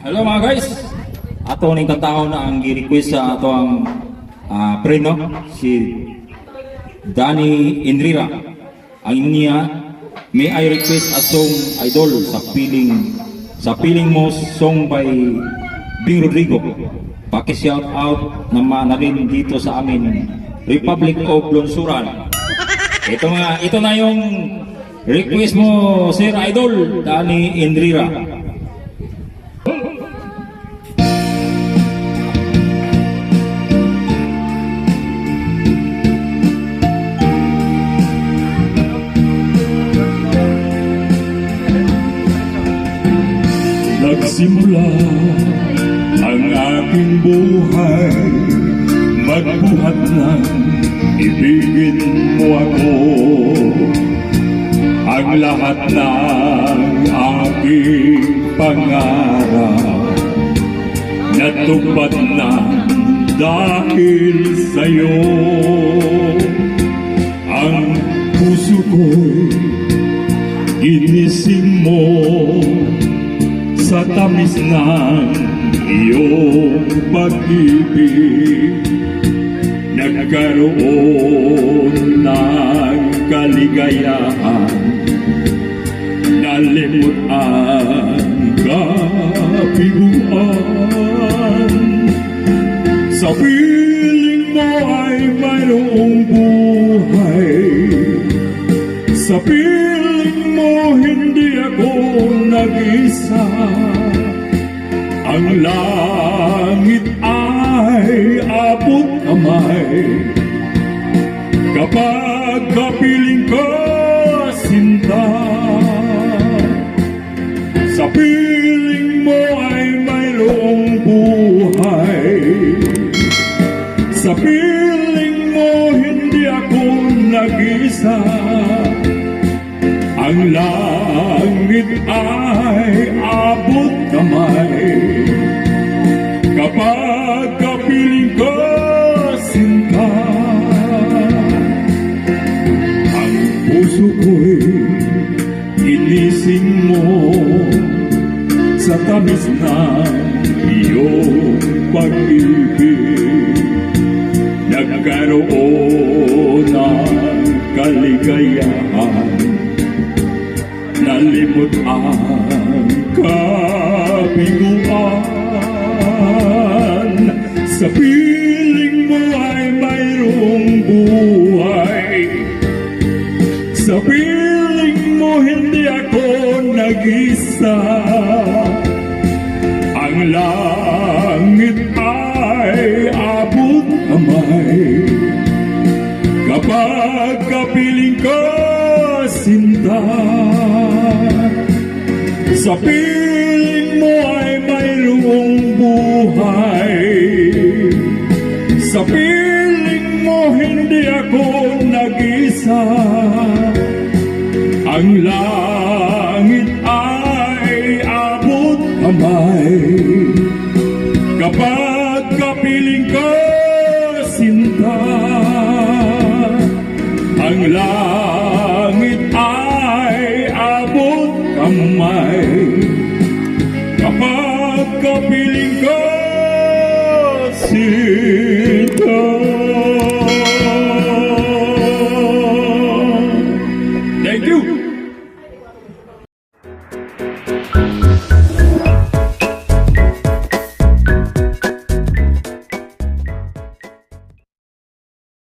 Hello mga guys. Ato ning katao na ang gi-request sa ato ang preno si Danny Enrira. Ang niya may I request a song idol sa piling mo song by Bing Rodrigo. Paki-shout out naman na rin dito sa amin Republic of Lonsuran. Ito na yung request mo, Sir Idol Danny Enrira. Nagsimula ang aking buhay, magbuhat ng ibigin mo ako. Ang lahat ng aking pangarap natupad na dahil sa'yo. Ang puso ko'y ginising mo sa tamis ng iyong pag-ibig. Nagkaroon ng kaligayahan, nalimot ang kabiguan. Sa piling mo ay mayroong buhay, sa piling mo hindi ako nag-isa. Ang langit ay abot kamay kapag kapiling ka, sinta. Sa piling mo ay mayroong buhay, sa piling mo hindi ako nag-isa. Ang langit ay abot kamay kapag kapiling ka, sinta. Ang puso ko'y ginising mo sa tamis ng iyong pag-ibig. Nagkaroon ng kaligayahan, nalimot ang kabiguan. Sa piling mo ay mayroong buhay, sa piling mo hindi ako nag-isa. Ang langit ay abot kamay kapag kapiling ka, sinta. Sa piling mo ay mayroong buhay, sa piling mo hindi ako nag-isa. Ang langit ay abot kamay kapag kapiling ka, sinta. Ang langit ay abot kamay kapag kapiling ka, sinta.